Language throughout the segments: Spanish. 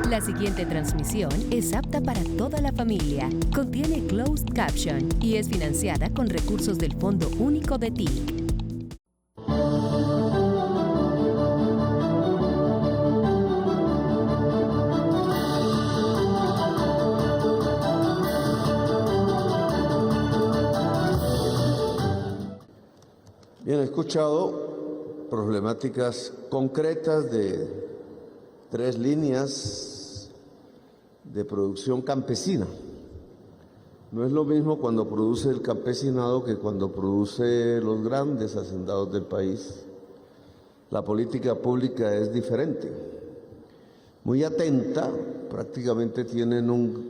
La siguiente transmisión es apta para toda la familia. Contiene closed caption y es financiada con recursos del Fondo Único de TIC. Bien, he escuchado problemáticas concretas de 3 líneas de producción campesina. No es lo mismo cuando produce el campesinado que cuando produce los grandes hacendados del país. La política pública es diferente. Muy atenta, prácticamente tienen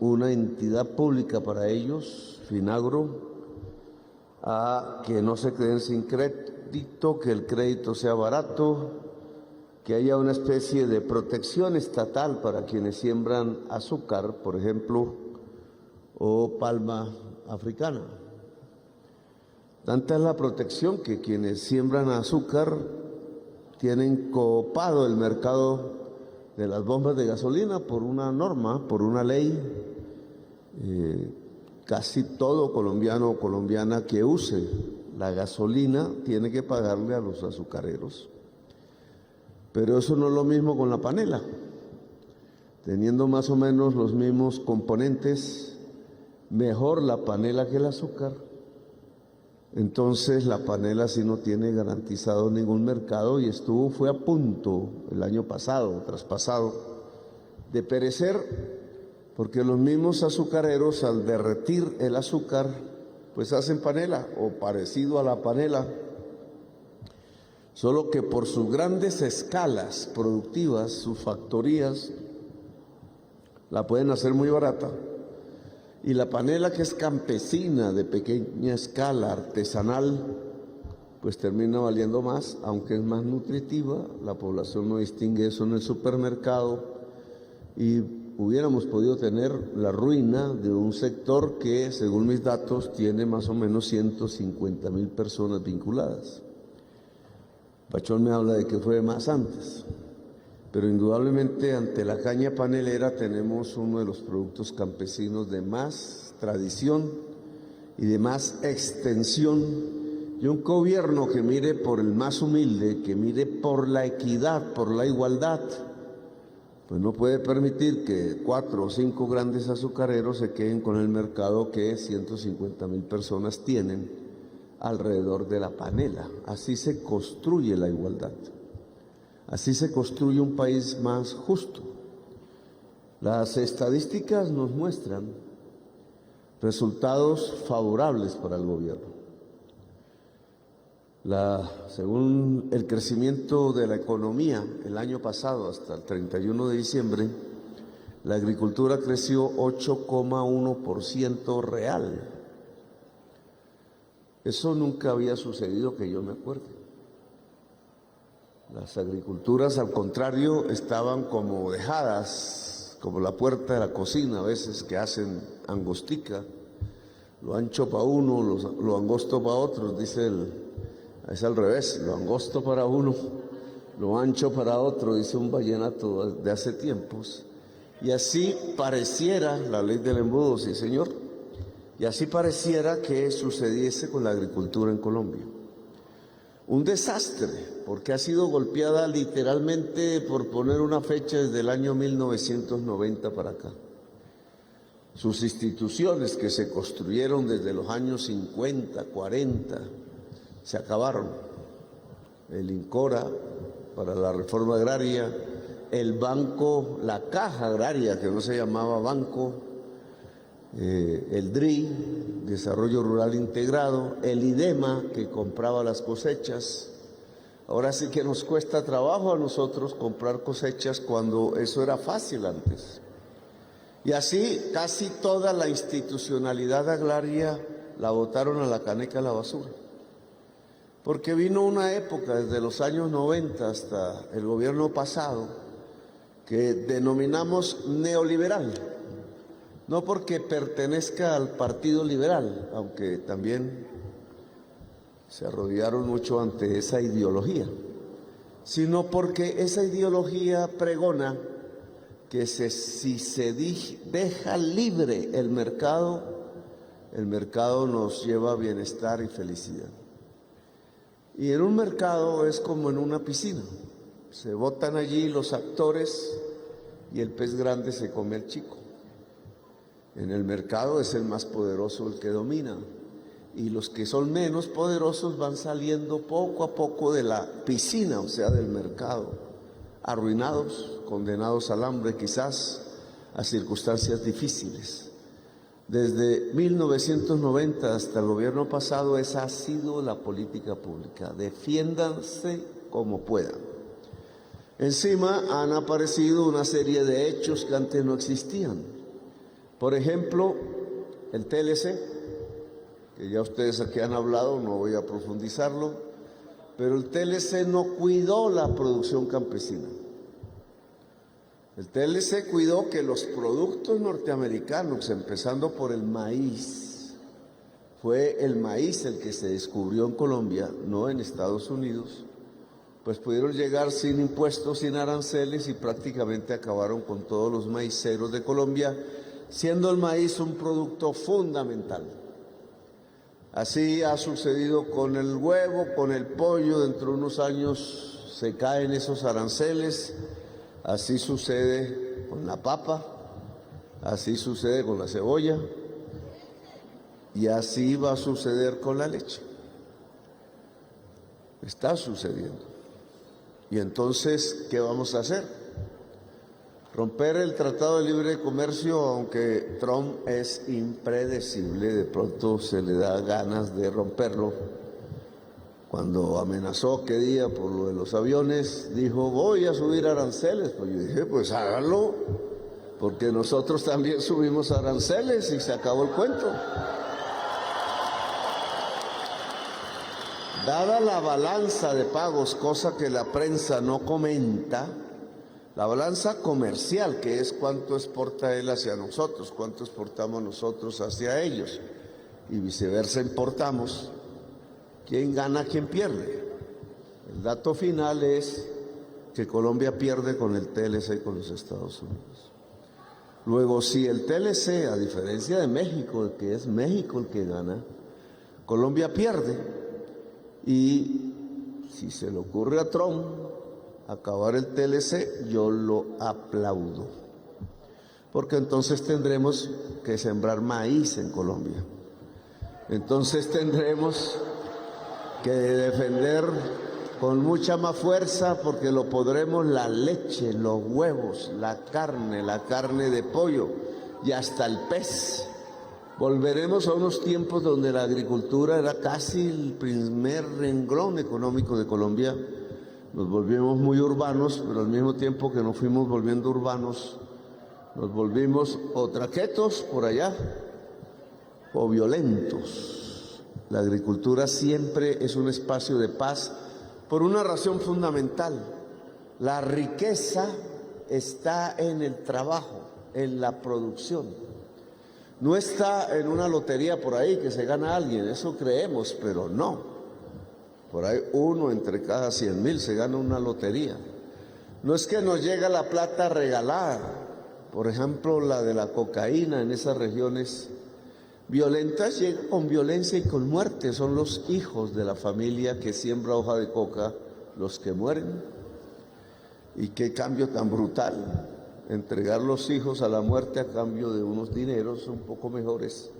una entidad pública para ellos, Finagro, a que no se queden sin crédito, que el crédito sea barato, que haya una especie de protección estatal para quienes siembran azúcar, por ejemplo, o palma africana. Tanta es la protección que quienes siembran azúcar tienen copado el mercado de las bombas de gasolina por una norma, por una ley. Casi todo colombiano o colombiana que use la gasolina tiene que pagarle a los azucareros. Pero eso no es lo mismo con la panela. Teniendo más o menos los mismos componentes, mejor la panela que el azúcar. Entonces la panela sí no tiene garantizado ningún mercado y fue a punto el año pasado, traspasado, de perecer, porque los mismos azucareros al derretir el azúcar pues hacen panela o parecido a la panela, solo que por sus grandes escalas productivas, sus factorías, la pueden hacer muy barata. Y la panela, que es campesina, de pequeña escala, artesanal, pues termina valiendo más, aunque es más nutritiva. La población no distingue eso en el supermercado y hubiéramos podido tener la ruina de un sector que, según mis datos, tiene más o menos 150.000 personas vinculadas. Pachón me habla de que fue más antes, pero indudablemente ante la caña panelera tenemos uno de los productos campesinos de más tradición y de más extensión, y un gobierno que mire por el más humilde, que mire por la equidad, por la igualdad, pues no puede permitir que 4 o 5 grandes azucareros se queden con el mercado que 150.000 personas tienen alrededor de la panela. Así se construye la igualdad. Así se construye un país más justo. Las estadísticas nos muestran resultados favorables para el gobierno. Según el crecimiento de la economía el año pasado hasta el 31 de diciembre, la agricultura creció 8,1% real. Eso nunca había sucedido que yo me acuerde. Las agriculturas, al contrario, estaban como dejadas, como la puerta de la cocina a veces, que hacen angostica, lo ancho para uno, lo angosto para otros, es al revés, lo angosto para uno, lo ancho para otro, dice un vallenato de hace tiempos. Y así pareciera, la ley del embudo, sí señor, y así pareciera que sucediese con la agricultura en Colombia. Un desastre, porque ha sido golpeada literalmente, por poner una fecha, desde el año 1990 para acá. Sus instituciones que se construyeron desde los años 50, 40, se acabaron. El INCORA para la reforma agraria, el banco, la caja agraria, que no se llamaba banco, el DRI, Desarrollo Rural Integrado, el IDEMA, que compraba las cosechas. Ahora sí que nos cuesta trabajo a nosotros comprar cosechas cuando eso era fácil antes. Y así casi toda la institucionalidad agraria la botaron a la caneca, a la basura. Porque vino una época, desde los años 90 hasta el gobierno pasado, que denominamos neoliberal. No porque pertenezca al Partido Liberal, aunque también se arrodillaron mucho ante esa ideología, sino porque esa ideología pregona que si se deja libre el mercado nos lleva a bienestar y felicidad. Y en un mercado es como en una piscina. Se botan allí los actores y el pez grande se come al chico. En el mercado es el más poderoso el que domina. Y los que son menos poderosos van saliendo poco a poco de la piscina, o sea, del mercado, arruinados, condenados al hambre, quizás a circunstancias difíciles. Desde 1990 hasta el gobierno pasado, esa ha sido la política pública. Defiéndanse como puedan. Encima han aparecido una serie de hechos que antes no existían. Por ejemplo, el TLC, que ya ustedes aquí han hablado, no voy a profundizarlo, pero el TLC no cuidó la producción campesina. El TLC cuidó que los productos norteamericanos, empezando por el maíz, fue el maíz el que se descubrió en Colombia, no en Estados Unidos, pues pudieron llegar sin impuestos, sin aranceles y prácticamente acabaron con todos los maiceros de Colombia, siendo el maíz un producto fundamental. Así ha sucedido con el huevo, con el pollo, dentro de unos años se caen esos aranceles. Así sucede con la papa, así sucede con la cebolla y así va a suceder con la leche. Está sucediendo. Y entonces, ¿qué vamos a hacer? Romper el Tratado de Libre Comercio, aunque Trump es impredecible, de pronto se le da ganas de romperlo. Cuando amenazó aquel día por lo de los aviones, dijo, voy a subir aranceles. Pues yo dije, pues háganlo, porque nosotros también subimos aranceles y se acabó el cuento. Dada la balanza de pagos, cosa que la prensa no comenta, la balanza comercial, que es cuánto exporta él hacia nosotros, cuánto exportamos nosotros hacia ellos, y viceversa importamos, ¿quién gana, quién pierde? El dato final es que Colombia pierde con el TLC con los Estados Unidos. Luego, si el TLC, a diferencia de México, que es México el que gana, Colombia pierde. Y si se le ocurre a Trump acabar el TLC, yo lo aplaudo. Porque entonces tendremos que sembrar maíz en Colombia. Entonces tendremos que defender con mucha más fuerza, porque lo podremos la leche, los huevos, la carne de pollo y hasta el pez. Volveremos a unos tiempos donde la agricultura era casi el primer renglón económico de Colombia. Nos volvimos muy urbanos, pero al mismo tiempo que nos fuimos volviendo urbanos, nos volvimos o traquetos por allá o violentos. La agricultura siempre es un espacio de paz por una razón fundamental. La riqueza está en el trabajo, en la producción. No está en una lotería por ahí que se gana alguien, eso creemos, pero no. Por ahí uno entre cada 100,000 se gana una lotería. No es que nos llega la plata regalada, por ejemplo la de la cocaína en esas regiones violentas, llega con violencia y con muerte. Son los hijos de la familia que siembra hoja de coca los que mueren. Y qué cambio tan brutal, entregar los hijos a la muerte a cambio de unos dineros un poco mejores,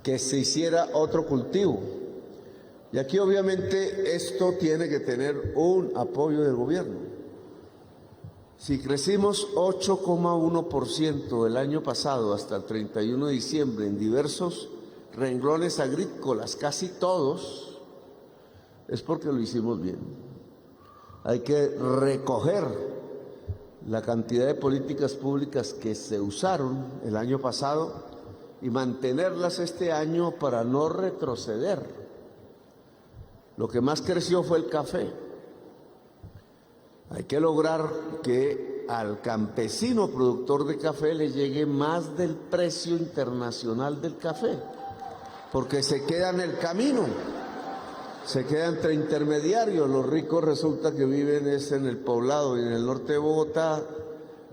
que se hiciera otro cultivo. Y aquí obviamente esto tiene que tener un apoyo del gobierno. Si crecimos 8,1% el año pasado hasta el 31 de diciembre en diversos renglones agrícolas, casi todos, es porque lo hicimos bien. Hay que recoger la cantidad de políticas públicas que se usaron el año pasado y mantenerlas este año para no retroceder. Lo que más creció fue el café. Hay que lograr que al campesino productor de café le llegue más del precio internacional del café, porque se queda en el camino, se queda entre intermediarios. Los ricos resulta que viven es en el poblado y en el norte de Bogotá,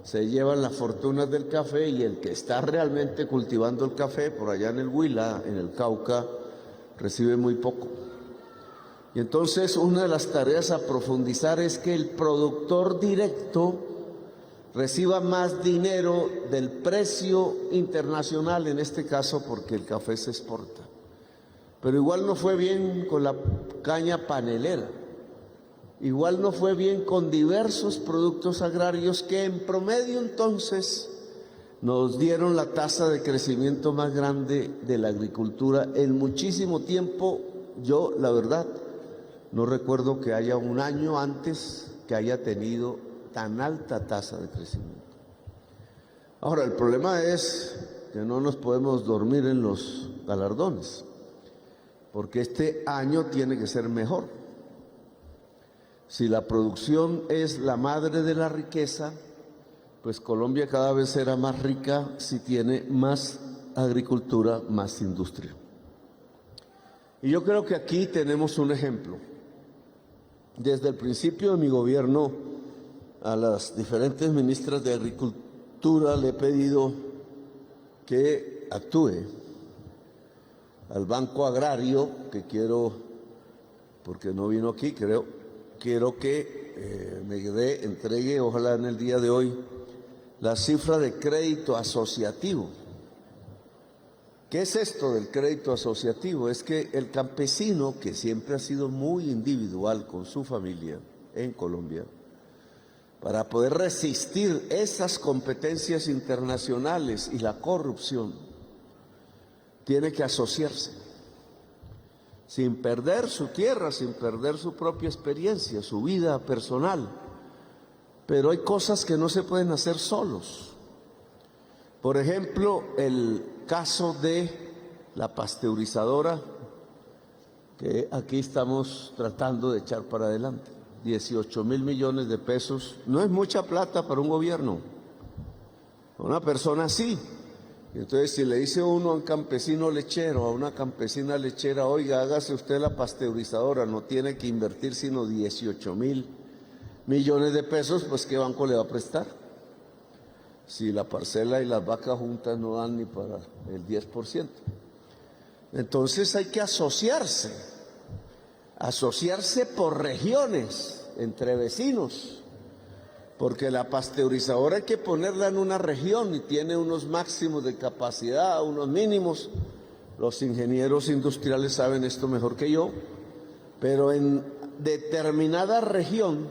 se llevan las fortunas del café y el que está realmente cultivando el café por allá en el Huila, en el Cauca, recibe muy poco. Y entonces una de las tareas a profundizar es que el productor directo reciba más dinero del precio internacional, en este caso porque el café se exporta. Pero igual no fue bien con la caña panelera. Igual no fue bien con diversos productos agrarios que en promedio entonces nos dieron la tasa de crecimiento más grande de la agricultura en muchísimo tiempo. Yo, la verdad, no recuerdo que haya un año antes que haya tenido tan alta tasa de crecimiento. Ahora, el problema es que no nos podemos dormir en los galardones, porque este año tiene que ser mejor. Si la producción es la madre de la riqueza, pues Colombia cada vez será más rica si tiene más agricultura, más industria. Y yo creo que aquí tenemos un ejemplo. Desde el principio de mi gobierno, a las diferentes ministras de Agricultura le he pedido que actúe. Al Banco Agrario, que quiero, porque no vino aquí, quiero que me entregue, ojalá en el día de hoy, la cifra de crédito asociativo. ¿Qué es esto del crédito asociativo? Es que el campesino, que siempre ha sido muy individual con su familia en Colombia, para poder resistir esas competencias internacionales y la corrupción, tiene que asociarse, sin perder su tierra, sin perder su propia experiencia, su vida personal. Pero hay cosas que no se pueden hacer solos. Por ejemplo, el caso de la pasteurizadora, que aquí estamos tratando de echar para adelante. 18.000 millones de pesos, no es mucha plata para un gobierno. Una persona así. Entonces, si le dice uno a un campesino lechero, a una campesina lechera, oiga, hágase usted la pasteurizadora, no tiene que invertir sino 18.000 millones de pesos, pues ¿qué banco le va a prestar? Si la parcela y las vacas juntas no dan ni para el 10%. Entonces hay que asociarse por regiones, entre vecinos, porque la pasteurizadora hay que ponerla en una región y tiene unos máximos de capacidad, unos mínimos. Los ingenieros industriales saben esto mejor que yo, pero en determinada región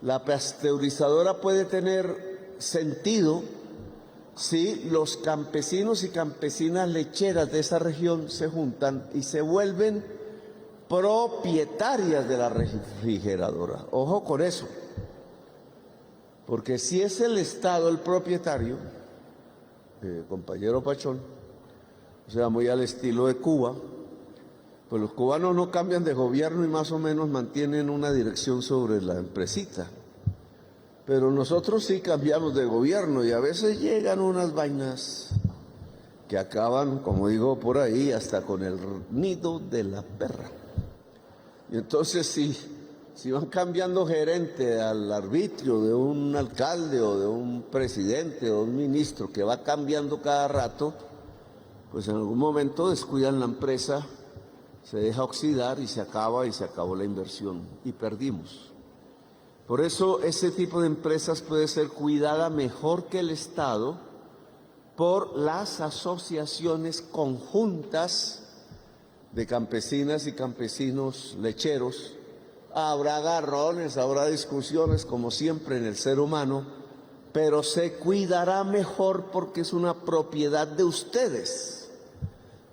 la pasteurizadora puede tener sentido si los campesinos y campesinas lecheras de esa región se juntan y se vuelven propietarias de la refrigeradora. Ojo con eso. Porque si es el Estado el propietario, compañero Pachón, o sea, muy al estilo de Cuba, pues los cubanos no cambian de gobierno y más o menos mantienen una dirección sobre la empresita. Pero nosotros sí cambiamos de gobierno y a veces llegan unas vainas que acaban, como digo por ahí, hasta con el nido de la perra. Y entonces si van cambiando gerente al arbitrio de un alcalde o de un presidente o un ministro que va cambiando cada rato, pues en algún momento descuidan la empresa, se deja oxidar y se acabó la inversión y perdimos. Por eso ese tipo de empresas puede ser cuidada mejor que el Estado por las asociaciones conjuntas de campesinas y campesinos lecheros. Habrá agarrones, habrá discusiones como siempre en el ser humano, pero se cuidará mejor porque es una propiedad de ustedes,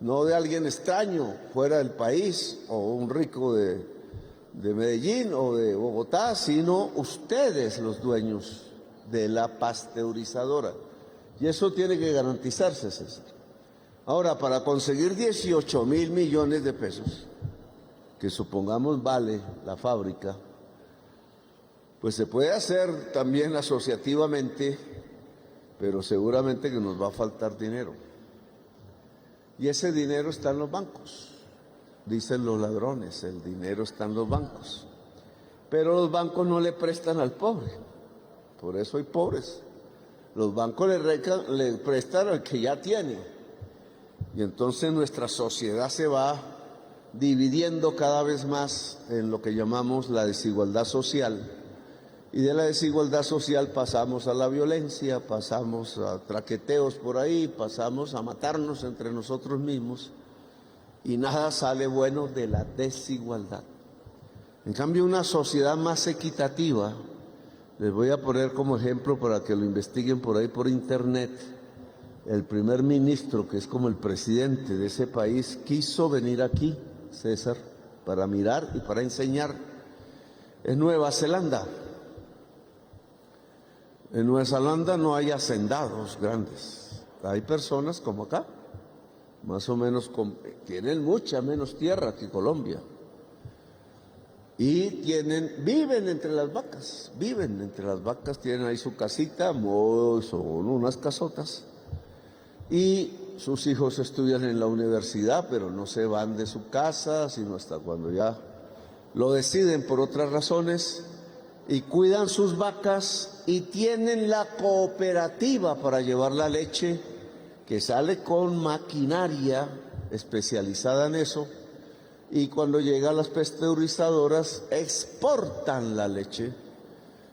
no de alguien extraño fuera del país o un rico de Medellín o de Bogotá, sino ustedes los dueños de la pasteurizadora. Y eso tiene que garantizarse, César. Ahora, para conseguir 18.000 millones de pesos, que supongamos vale la fábrica, pues se puede hacer también asociativamente, pero seguramente que nos va a faltar dinero. Y ese dinero está en los bancos. Dicen los ladrones, el dinero está en los bancos. Pero los bancos no le prestan al pobre, por eso hay pobres. Los bancos le prestan al que ya tiene. Y entonces nuestra sociedad se va dividiendo cada vez más en lo que llamamos la desigualdad social. Y de la desigualdad social pasamos a la violencia, pasamos a traqueteos por ahí, pasamos a matarnos entre nosotros mismos. Y nada sale bueno de la desigualdad. En cambio, una sociedad más equitativa, les voy a poner como ejemplo para que lo investiguen por ahí por internet. El primer ministro, que es como el presidente de ese país, quiso venir aquí, César, para mirar y para enseñar. Es Nueva Zelanda. En Nueva Zelanda no hay hacendados grandes. Hay personas como acá, más o menos, tienen mucha menos tierra que Colombia. Y viven entre las vacas, tienen ahí su casita, son unas casotas. Y sus hijos estudian en la universidad, pero no se van de su casa, sino hasta cuando ya lo deciden por otras razones, y cuidan sus vacas y tienen la cooperativa para llevar la leche, que sale con maquinaria especializada en eso, y cuando llega a las pasteurizadoras exportan la leche,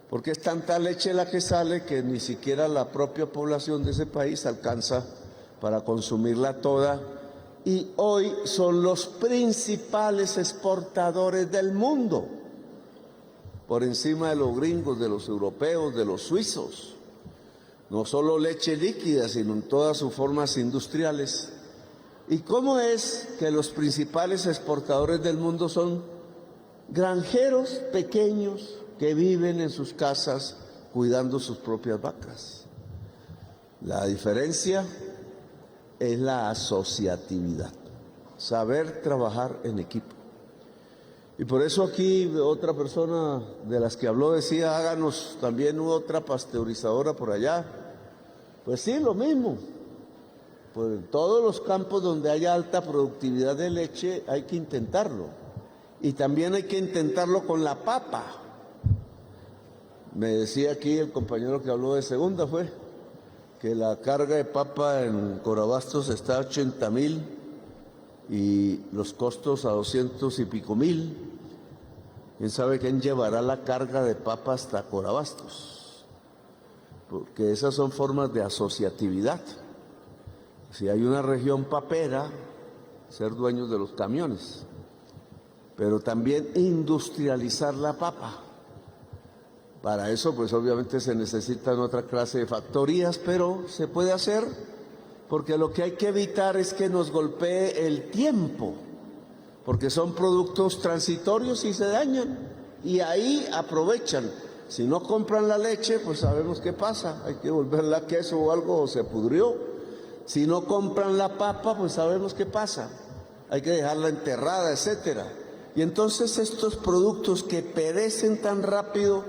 porque es tanta leche la que sale que ni siquiera la propia población de ese país alcanza para consumirla toda, y hoy son los principales exportadores del mundo, por encima de los gringos, de los europeos, de los suizos. No solo leche líquida, sino en todas sus formas industriales. ¿Y cómo es que los principales exportadores del mundo son granjeros pequeños que viven en sus casas cuidando sus propias vacas? La diferencia es la asociatividad, saber trabajar en equipo. Y por eso aquí otra persona de las que habló decía, háganos también otra pasteurizadora por allá. Pues sí, lo mismo. Pues en todos los campos donde haya alta productividad de leche hay que intentarlo. Y también hay que intentarlo con la papa. Me decía aquí el compañero que habló de segunda, que la carga de papa en Corabastos está a 80,000 y los costos a 200 y pico mil. ¿Quién sabe quién llevará la carga de papa hasta Corabastos? Porque esas son formas de asociatividad. Si hay una región papera, ser dueños de los camiones, pero también industrializar la papa. Para eso, pues obviamente se necesitan otra clase de factorías, pero se puede hacer, porque lo que hay que evitar es que nos golpee el tiempo, porque son productos transitorios y se dañan, y ahí aprovechan. Si no compran la leche, pues sabemos qué pasa, hay que volverla a queso o algo, o se pudrió. Si no compran la papa, pues sabemos qué pasa, hay que dejarla enterrada, etcétera. Y entonces estos productos que perecen tan rápido,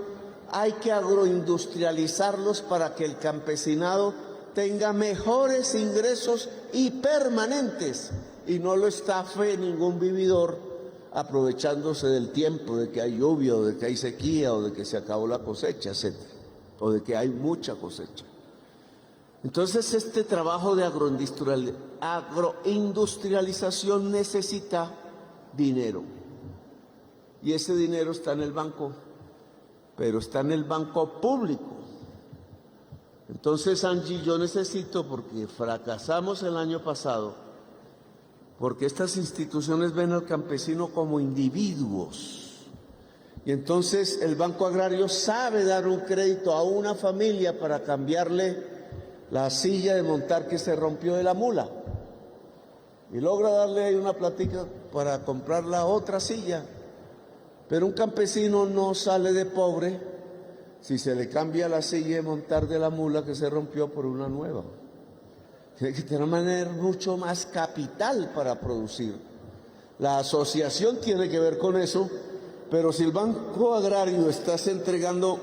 hay que agroindustrializarlos para que el campesinado tenga mejores ingresos y permanentes, y no lo estafe ningún vividor aprovechándose del tiempo, de que hay lluvia, o de que hay sequía, o de que se acabó la cosecha, etcétera, o de que hay mucha cosecha. Entonces este trabajo de agroindustrialización necesita dinero, y ese dinero está en el banco, pero está en el banco público. Entonces, Angie, yo necesito, porque fracasamos el año pasado, porque estas instituciones ven al campesino como individuos, y entonces el Banco Agrario sabe dar un crédito a una familia para cambiarle la silla de montar que se rompió de la mula, y logra darle ahí una platica para comprar la otra silla. Pero un campesino no sale de pobre si se le cambia la silla de montar de la mula que se rompió por una nueva. Tiene que tener mucho más capital para producir. La asociación tiene que ver con eso, pero si el Banco Agrario está entregando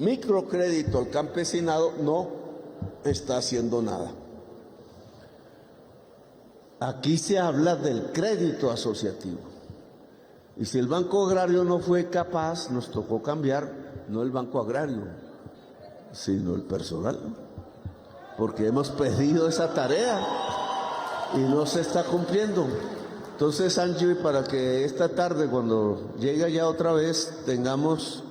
microcrédito al campesinado, no está haciendo nada. Aquí se habla del crédito asociativo. Y si el Banco Agrario no fue capaz, nos tocó cambiar, no el Banco Agrario, sino el personal, porque hemos pedido esa tarea y no se está cumpliendo. Entonces, Angie, para que esta tarde, cuando llegue ya otra vez, tengamos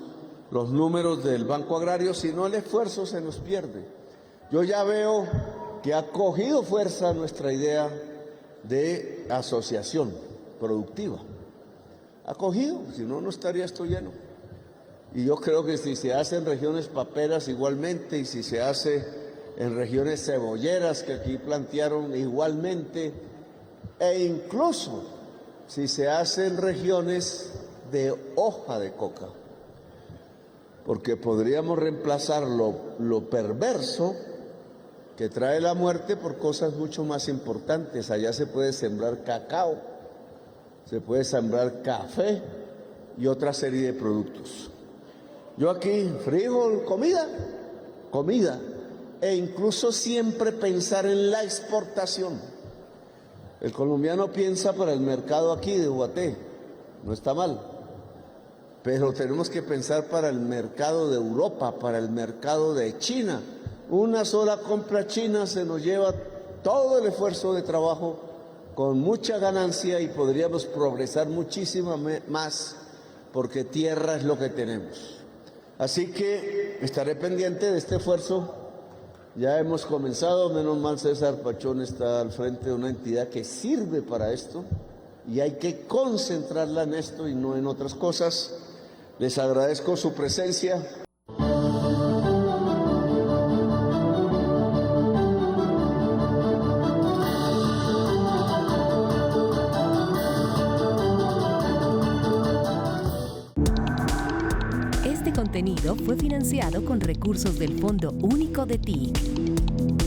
los números del Banco Agrario, si no el esfuerzo se nos pierde. Yo ya veo que ha cogido fuerza nuestra idea de asociación productiva. Ha cogido, si no, no estaría esto lleno. Y yo creo que si se hace en regiones paperas igualmente, y si se hace en regiones cebolleras que aquí plantearon igualmente, e incluso si se hace en regiones de hoja de coca, porque podríamos reemplazar lo perverso que trae la muerte por cosas mucho más importantes. Allá se puede sembrar cacao, se puede sembrar café y otra serie de productos. Yo aquí, frijol, comida, e incluso siempre pensar en la exportación. El colombiano piensa para el mercado aquí de Ubaté, no está mal, pero tenemos que pensar para el mercado de Europa, para el mercado de China. Una sola compra china se nos lleva todo el esfuerzo de trabajo con mucha ganancia y podríamos progresar muchísimo más porque tierra es lo que tenemos. Así que estaré pendiente de este esfuerzo. Ya hemos comenzado, menos mal César Pachón está al frente de una entidad que sirve para esto y hay que concentrarla en esto y no en otras cosas. Les agradezco su presencia. Este contenido fue financiado con recursos del Fondo Único de TIC.